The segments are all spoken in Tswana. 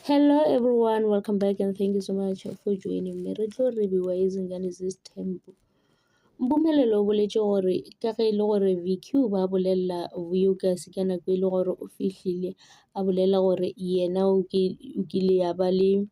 Hello everyone, welcome back and thank you so much for joining me. Re tlo reviewa izingane zesithembu. Mpumelelo o boletse gore ka ge e le gore VQ ba bolelela Vuyokas ka nako e le gore o fihlile a bolela gore yena o kile ya ba le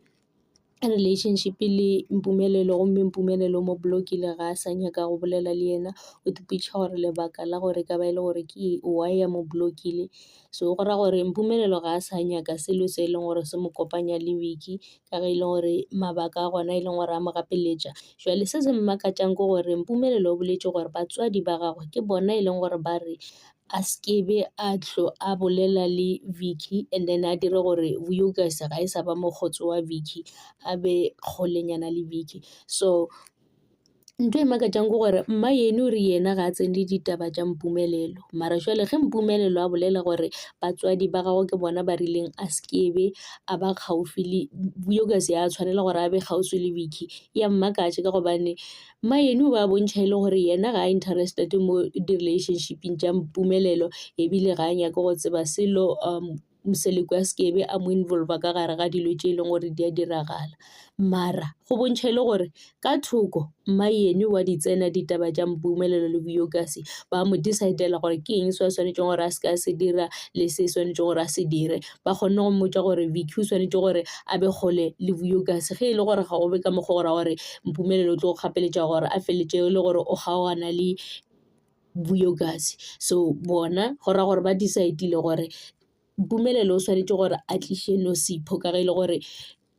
relationship le Mpumelelo gomme Mpumelelo mo blockile ga a sa nyaka go bolela le yena. O tupitša gore lebaka la gore ka ba e le gore ke why ya mo blockile, so go ra gore Mpumelelo ga a sa nyaka selo se e leng gore se mo kopanya le Vicky ka ge e le gore mabaka a gona e leng gore a mo gapeletša. Jwale se se mmakatšang ke gore Mpumelelo o boletše gore batswadi ba gagwe ke bona e leng gore ba re a skebe a tlo a bolela le Vicky and then a dire gore Vuyokas ga e sa ba mokgotso wa Vicky a be kgolenyana le Vicky. So ntho e mmakatšang ke gore mma eno re yena ga a tsene ditaba tša Mpumelelo, mara jwale ge Mpumelelo a bolela gore batswadi ba gagwe ke bona ba rileng a skebe a ba gaufi le Vuyokas, ya tshwanela gore a be gaufi le Vicky. Ya mmakatša ka gobane mma eno ba bontšha e le gore yena ga a interested mo di-relationshipeng tša Mpumelelo ebile ga a nyaka go tseba selo Moseleko a skebe a mo involva ka gare ga dilo tše e leng gore di a diragala. Mara go bontšha e le gore ka thoko mma eno wa di tsena ditaba tša Mpumelelo le Vuyokas, ba mo decidela gore ke eng se a swanetšeng gore a se ka se dira le se swanetšeng gore a se dire. Ba kgonne go mmotša gore Vicky o swanetše gore a be kgole le Vuyokas ge e le gore ga go be ka mokgwa gore gore Mpumelelo o tlo go gapeletša gore a feletše e le gore o kgaogana le Vuyokas. So bona go ra gore ba decidile gore Mpumelelo o swanetše gore a tliše Nosipho ka ge e le gore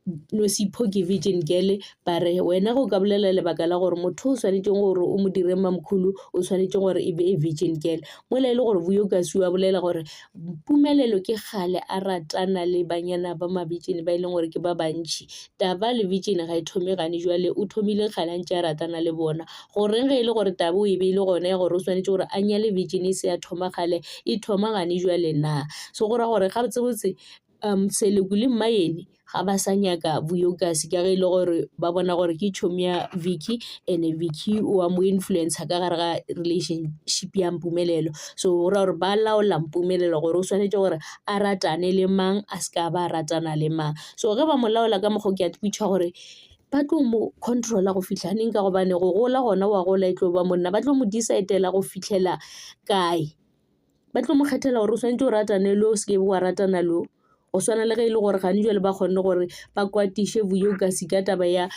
Nosipho ke virgin girl, ba re wena go ka bolela lebaka la gore motho o swanetšeng gore o mo dire mamkhulu o swanetše gore e be e virgin girl. Mola e le gore Vuyokas wa bolela gore Mpumelelo ke kgale a ratana le banyana ba mabitšene ba e leng gore ke ba bantši, taba le virgin ga e thome gane, jwale o thomile kgale a ntše a ratana le bona. Goreng ge e le gore taba o e be e le gona ya gore o swanetše gore a nyale virgin e se ya thoma kgale, e thoma gane jwale na. So go ra gore ga botsebotse Seleko le mmaene ga ba sa nyaka Vuyokas ka ge e le gore ba bona gore ke tšhomi ya Vicky and Vicky o a mo influence ka gare ga relationship ya Mpumelelo. So go ra gore ba laola Mpumelelo gore o swanetše gore a ratane le mang a se ka ba ratana le mang. So ge ba mo laola ka mokgwa ke a tupitša gore ba tlo mo controla go fitlha neng ka gobane go gola gona wa gola e tlo ba monna, ba tlo mo decidela go fitlhela kae, ba tlo mo kgethela gore o swanetše o ratane le o seke wa ratana le go swana le ge e le gore gane jwale ba kgonne gore ba kwatiše Vuyokas ka taba ya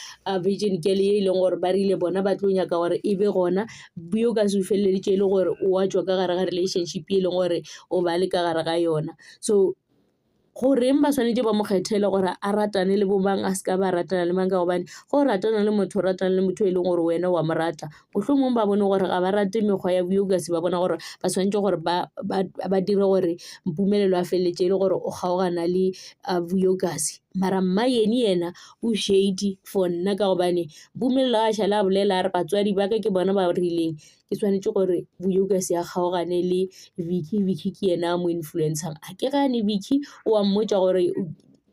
virgin girl ye e leng gore ba rile bona ba tlo nyaka gore e be gona Vuyokas o feleletše e le gore o a tšwa ka gare ga relationship e leng gore o ba le ka gare ga yona. So goreng ba swanetše ba mo kgethele gore a ratane le bomang a se ka ba ratana le mang ka gobane go ratana le motho o ratana le motho e leng gore wena wa mo rata, mohlomong ba bone gore ga ba rate mekgwa ya Vuyokas, ba bona gore ba swanetše gore ba dire gore Mpumelelo a feleletše e le gore o kgaogana le Vuyokas. Mara mma yena o shady for nna ka gobane Mpumelelo a šhala a bolela a re batswadi ba ka ke bona ba rileng ke swanetše gore Vuyokas ya kgaogane le Vicky. Vicky ke yena a mo influencang, a ke gane Vicky o a mmotša gore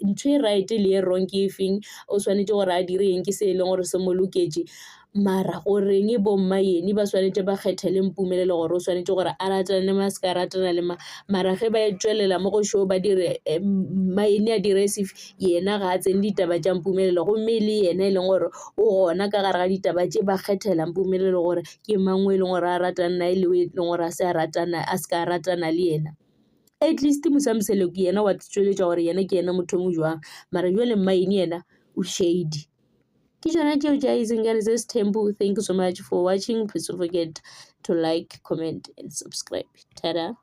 ntho e right le e wrong ke efeng, o swanetše gore a dire eng ke se e leng gore se mo loketše. Mara goreng e bomma ene ba swanetše ba kgethele Mpumelelo gore o swanetše gore a ratane le ma se ka ratana le ma. Mara ge ba tšwelela mo go show ba dire mma ene a dire sef yena ga a tsene ditaba tša Mpumelelo, gomme le yena e leng gore o gona ka gare ga ditaba tše ba kgethela Mpumelelo gore ke mangwe e leng gore a ratana nae le e leng gore a se ka ratana le yena. At least Moseleko yena wa tšweletša gore yena ke yena motho mo jwang, mara jwale mma ene yena o shady. Ke tšona tšeo tša izingane zesithembu. Thank you so much for watching. Please don't forget to like, comment and subscribe. Ta-da.